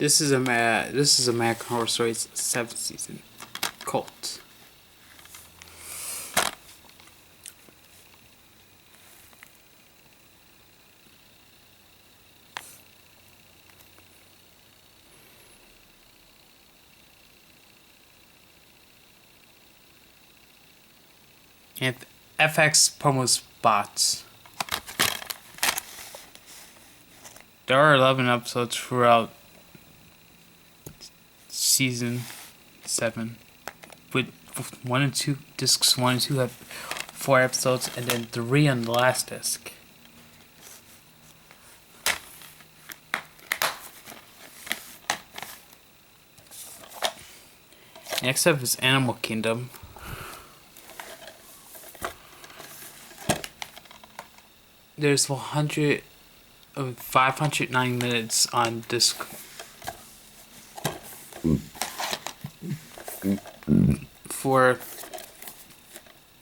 This is American Horror Story's 7th season. Cult. And FX promo spots. There are 11 episodes throughout season 7, with 1 and 2 discs. 1 and 2 have 4 episodes, and then 3 on the last disc. Next up is Animal Kingdom. There's 509 minutes on disc for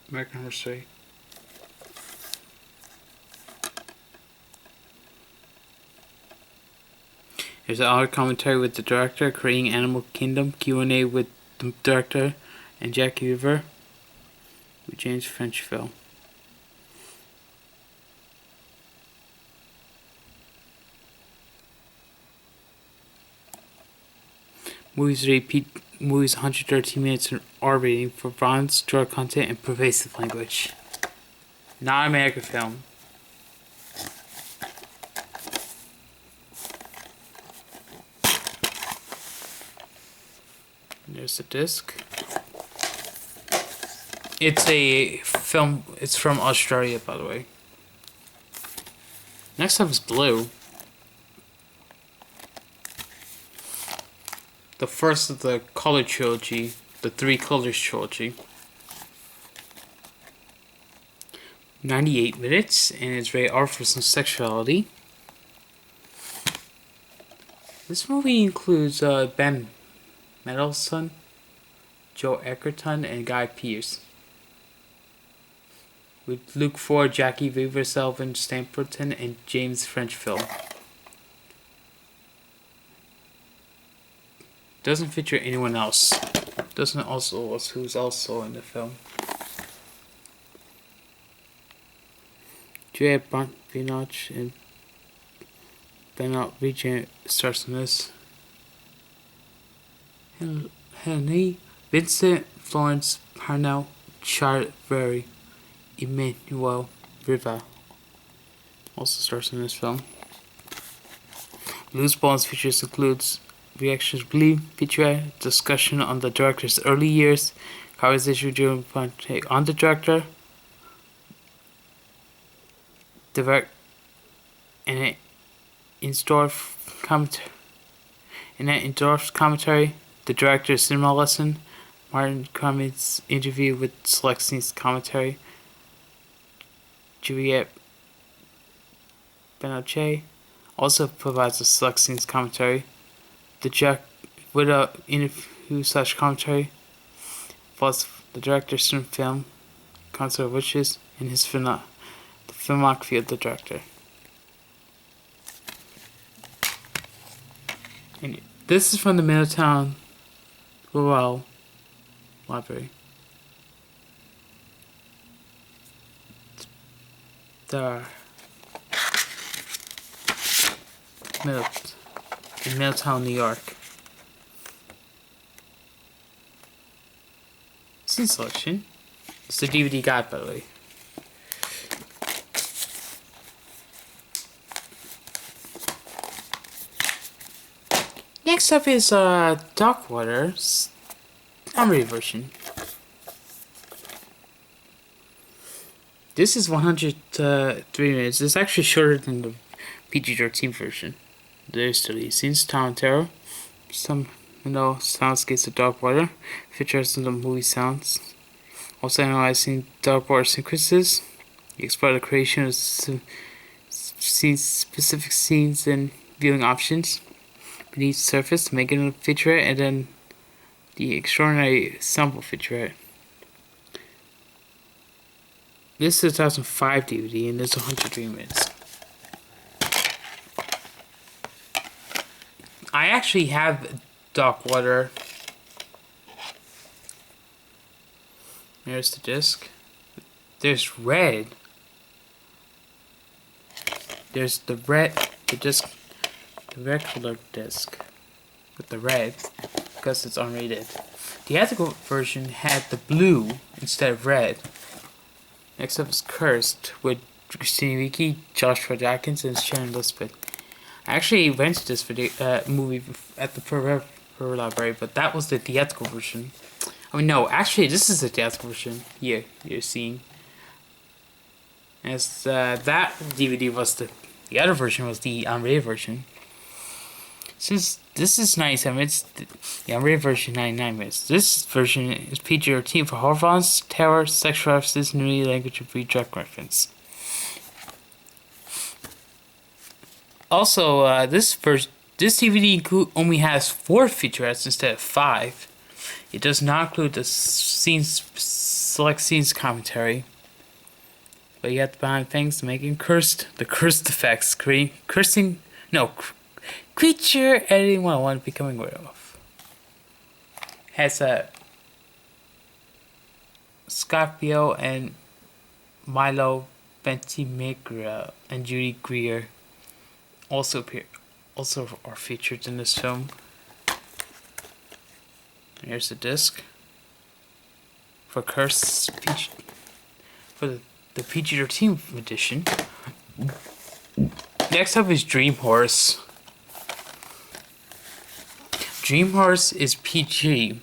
American Horror Story. There's an hour commentary with the director, creating Animal Kingdom, Q&A with the director and Jackie Weaver, with James Frenchville. Movies 113 minutes in R rating for violence, drug content, and pervasive language. Not an American film. There's the disc. It's a film. It's from Australia, by the way. Next up is Blue. The first of the color trilogy, the Three Colors trilogy. 98 minutes, and it's rated R for some sexuality. This movie includes Ben Mendelsohn, Joe Egerton, and Guy Pearce, with Luke Ford, Jackie Weaver, Selvin Stamperton, and James Frenchville. Doesn't feature anyone else. Doesn't also who's also in the film. Juliette Binoche and Benoit Regent stars in this. Henry, Vincent, Florence Parnell, Charlotte Berry, Emmanuel Riva also stars in this film. Loose Bones features includes reactions, Blue featurette, discussion on the director's early years, conversation during on the director, and an endorsed commentary, the director's cinema lesson, Martin Cummings' interview with select scenes commentary, Juliette Binoche also provides a select scenes commentary. The Jack with a interview / commentary, plus the director's film, Concert of Witches, and his the filmography of the director. And this is from the Middletown Rural Library. In Middletown, New York. Scene selection. It's the DVD guide, by the way. Next up is Darkwater's summary version. This is 103 minutes. It's actually shorter than the PG-13 version. There's the scenes, commentary, some soundscapes of Darkwater, features in the movie sounds. Also analyzing Darkwater sequences. You explore the creation of specific scenes and viewing options beneath the surface, making a featurette, and then the extraordinary sample featurette. This is a 2005 DVD, and it's 103 minutes. I actually have dark water. There's the disc. There's red. There's the disc, the red colored disc with the red because it's unrated. The theatrical version had the blue instead of red. Next up is Cursed with Christina Ricci, Joshua Jackins, and Sharon Elizabeth. I actually rented this movie at the Pearl Library, but that was the theatrical version. I mean, no, actually, this is the theatrical version. Here, you're seeing. As that DVD was the other version was the unrated version. Since this is 97 minutes, the unrated version 99 minutes. This version is PG-13 for horror violence, terror, sexual references, nudity, language, and free drug reference. Also, this DVD only has 4 featurettes instead of 5. It does not include the select scenes commentary. But you have the behind things making the cursed effects, creature editing 101 becoming aware of. Has Scarpio and Milo Ventimiglia and Judy Greer also are featured in this film. Here's the disc for the PG-13 edition. Next up is Dream Horse. Dream Horse is PG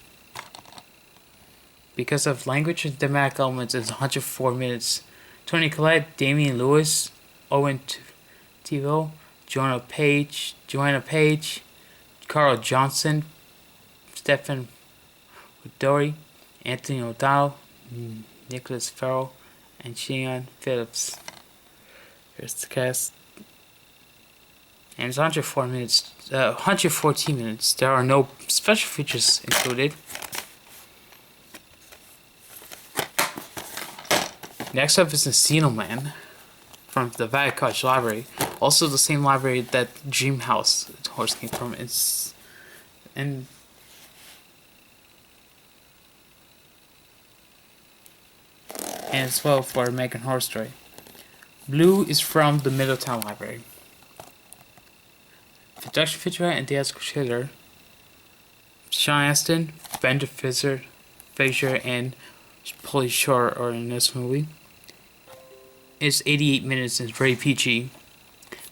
because of language and thematic elements. It's 104 minutes. Toni Collette, Damian Lewis, Owen Tivo, Joanna Page, Carl Johnson, Stephen Dory, Anthony O'Donnell, Nicholas Farrell, and Sheehan Phillips. Here's the cast. And it's 114 minutes. There are no special features included. Next up is the Cenoman from the Vatican Library. Also the same library that Dream House horse came from. And as well for American Horror Story. Blue is from the Middletown Library. Production featurette and theatrical trailer. Sean Astin, Brenda Fraser, and Pauly Shore are in this movie. It's 88 minutes and it's very PG.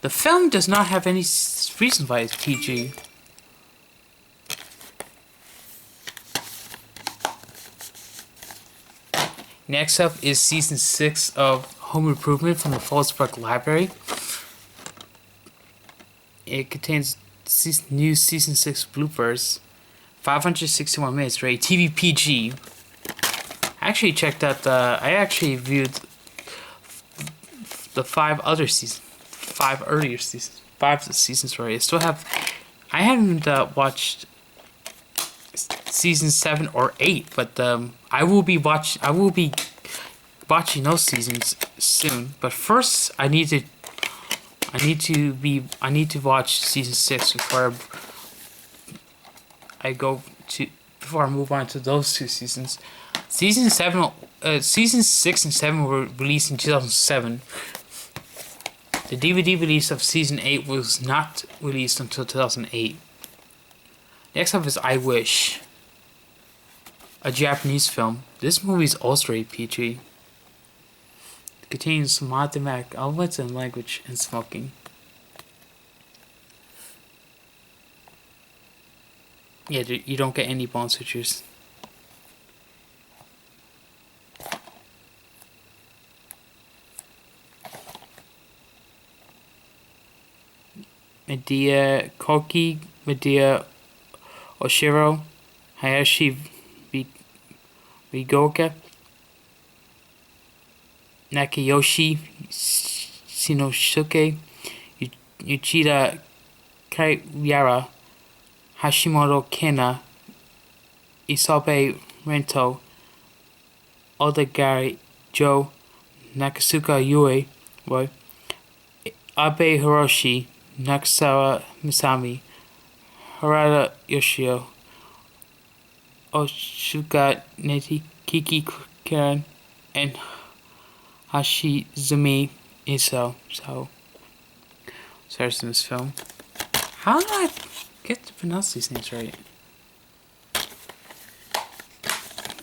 The film does not have any reason why it's PG. Next up is season 6 of Home Improvement from the Fallsburg Library. It contains new season 6 bloopers, 561 minutes, rated TV PG. I actually checked out I actually viewed the 5 earlier seasons, 5 seasons where I haven't watched season 7 or 8, but I will be watching those seasons soon. But first, I need to watch season 6 before I move on to those 2 seasons. Season 6 and 7 were released in 2007. The DVD release of season 8 was not released until 2008. Next up is I Wish, a Japanese film. This movie is also rated PG. It contains some thematic elements and language and smoking. Yeah, you don't get any bone sutures. Medea Koki, Medea Oshiro, Hayashi Rigoka, Nakayoshi Shinosuke, Uchida Kaiyara, Hashimoto Kena, Isobe Rento, Odagari Joe, Nakasuka Yue, Abe Hiroshi, Nakasawa Misami, Harada Yoshio, Oshuka Neti, Kiki Karen, and Hashizumi Iso. So, stars in this film. How do I get to pronounce these names right?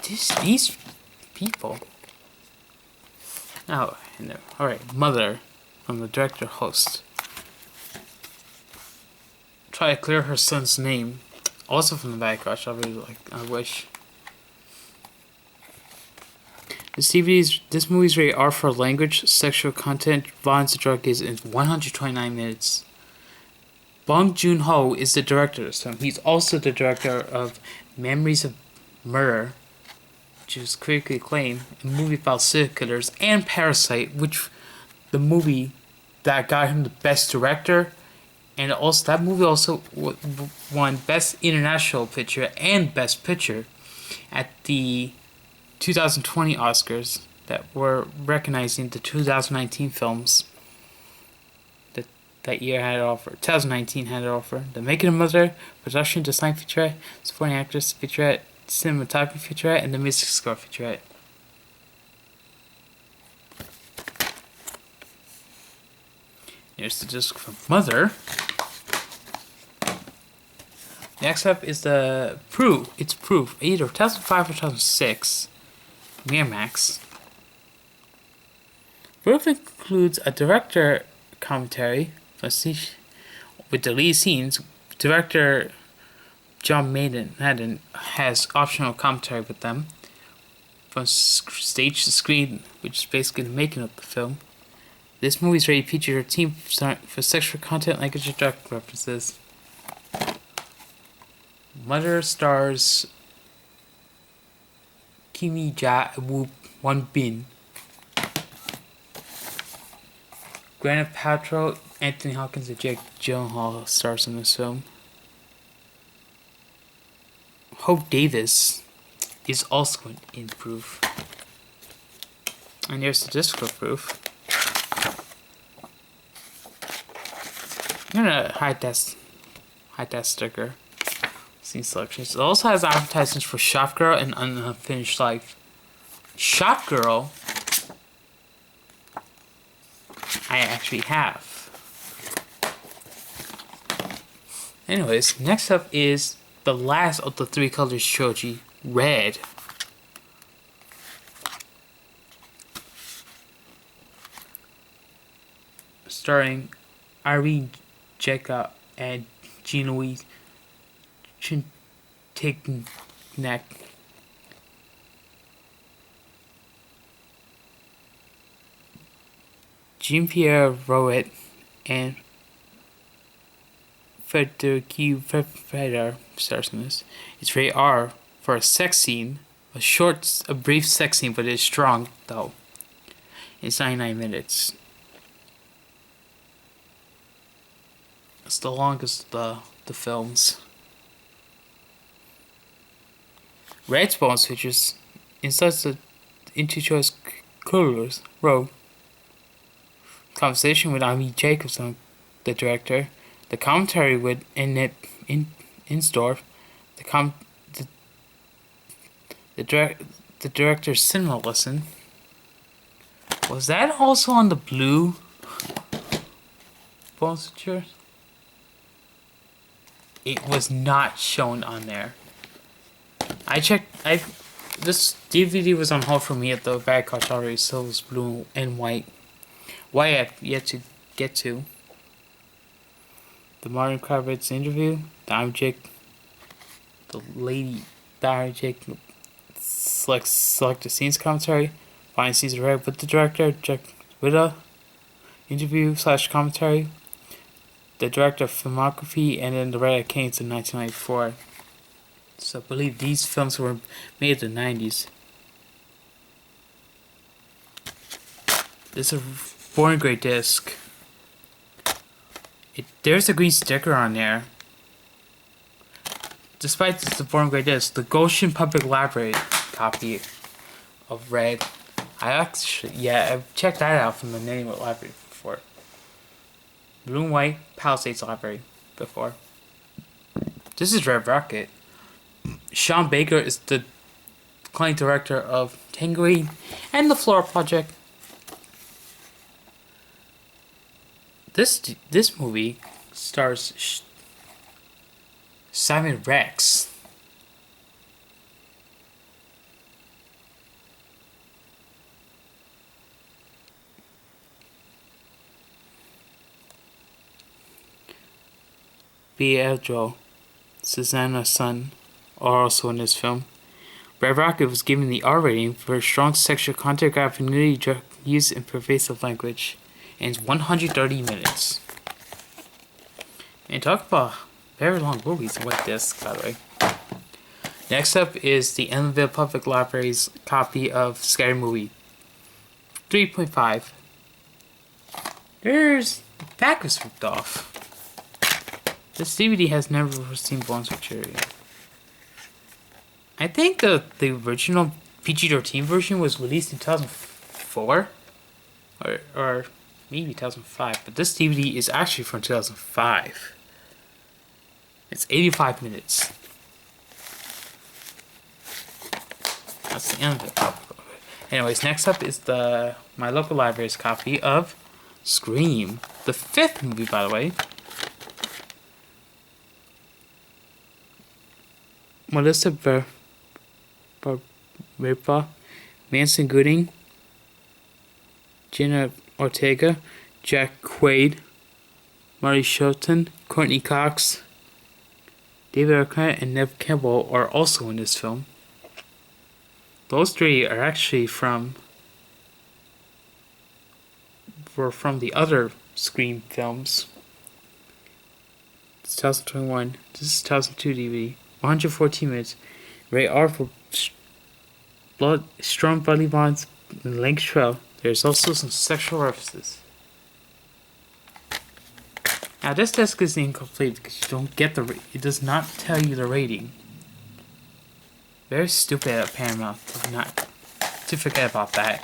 These people. Oh, no. Alright, Mother, from the director host. Try to clear her son's name. Also from the backwash, I wish. This movie's rated R for language, sexual content, violence, and drug use in 129 minutes. Bong Joon-ho is the director of this film. He's also the director of Memories of Murder, which is critically acclaimed, a movie about serial killers, and Parasite, which the movie that got him the best director, and also that movie also won Best International Picture and Best Picture at the 2020 Oscars that were recognizing the 2019 films that year had to offer. 2019 had to offer The Making of Mother, Production Design Featurette, Supporting Actress Featurette, Cinematography Featurette, and the Music Score Featurette. Here's the disc from Mother. Next up is the Proof. It's Proof, either 2005 or 2006. Miramax. Proof includes a director commentary with the lead scenes. Director John Madden has optional commentary with them from stage to screen, which is basically the making of the film. This movie's rated PG-13 for sexual content, language, and drug references. Mother stars Kimi Ja-woo Won Bin, Gwyneth Paltrow, Anthony Hopkins, and Jake Gyllenhaal stars in this film. Hope Davis is also in Proof. And here's the disc for Proof. I'm gonna hide that sticker. Scene selections. It also has advertisements for Shop Girl and Unfinished Life. Shop Girl, I actually have. Anyways, next up is the last of the Three Colors trilogy, Red. Starring Irene Jacob and Jean-Louis Trintignant. Jean-Pierre Rouet and Federico Feder stars in this. It's rated R for a sex scene. A brief sex scene, but it's strong though. It's 99 minutes. It's the longest of the films. Red's bonus features inside the Into-Choice Colors Road. Conversation with Amy Jacobson, the director. The commentary with Annette Insdorf. The director's cinema lesson. Was that also on the blue bonus feature? It was not shown on there. I checked. This DVD was on hold for me at the back cost already, so it was blue and white. White I've yet to get to. The Martin Kravitz interview. The lady Diary Jake select the scenes commentary. Find scenes read with the director. Jack Witta interview / commentary. The director of filmography, and then the Red Canes in 1994. So I believe these films were made in the 90s. This is a boring gray disc. There's a green sticker on there. Despite this, the boring gray disc, the Goshen Public Library copy of Red. I've checked that out from the Neighborhood Library before. Blue and White Palisades Library before. This is Red Rocket. Sean Baker is the client director of Tangerine and the Flora Project. This movie stars Simon Rex. Pietro, Susanna's son, are also in this film. Red Rocket was given the R rating for strong sexual content, graphic nudity, drug use, and pervasive language, and it's 130 minutes. And talk about very long movies like this, by the way. Next up is the Ellenville Public Library's copy of Scary Movie 3.5. The back was ripped off. This DVD has never seen Bones Maturity. I think the original PG-13 version was released in 2004 or maybe 2005, but this DVD is actually from 2005. It's 85 minutes. That's the end of it. Anyways, next up is my local library's copy of Scream, the 5th movie, by the way. Melissa Barba, Manson Gooding, Jenna Ortega, Jack Quaid, Marty Shelton, Courtney Cox, David Arquette, and Neve Campbell are also in this film. Those three are actually were from the other Scream films. It's 2021. This is 2002 DVD. 114 minutes. Rated R for strong body bonds and length trail. There's also some sexual references. Now this disc is incomplete because you don't get it does not tell you the rating. Very stupid at Paramount to forget about that.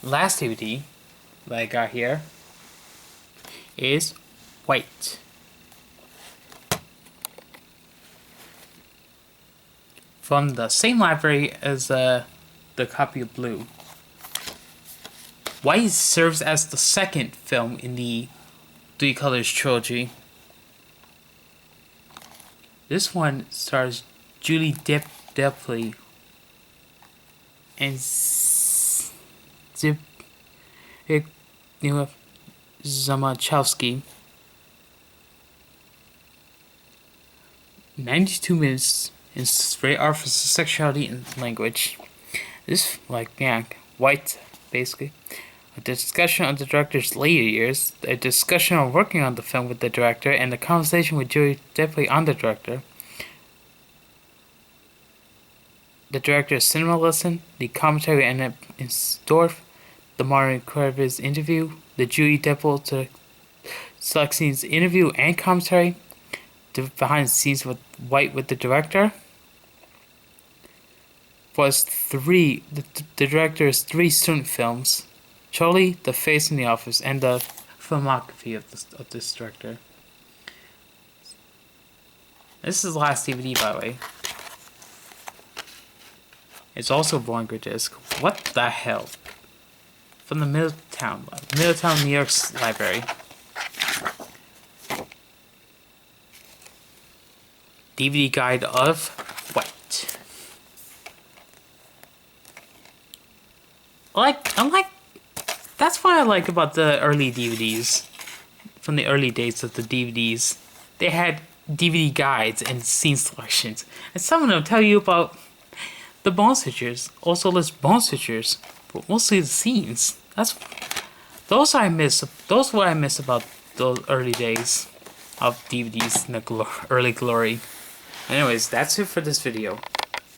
Last DVD that I got here is White. From the same library as the copy of Blue. White serves as the second film in the Three Colors trilogy. This one stars Julie Delpy and Zamachowski. 92 minutes. It's rated R for sexuality and language. This, White, basically. A discussion on the director's later years, a discussion on working on the film with the director, and a conversation with Julie Delpy on the director. The director's cinema lesson, the commentary and Insdorf, the Martin Kravitz interview, the Julie Delpy to select scenes interview and commentary, the behind the scenes with White with the director. Was the director's 3 student films, Charlie, The Face in the Office, and the filmography of this director. This is the last DVD, by the way. It's also Born Disc. What the hell? From the Middletown, New York's library. DVD guide of White. That's what I like about the early DVDs. From the early days of the DVDs. They had DVD guides and scene selections. And some of them tell you about the bone stitchers. Also list bone stitchers. But mostly the scenes. Those what I miss about those early days of DVDs in the early glory. Anyways, that's it for this video.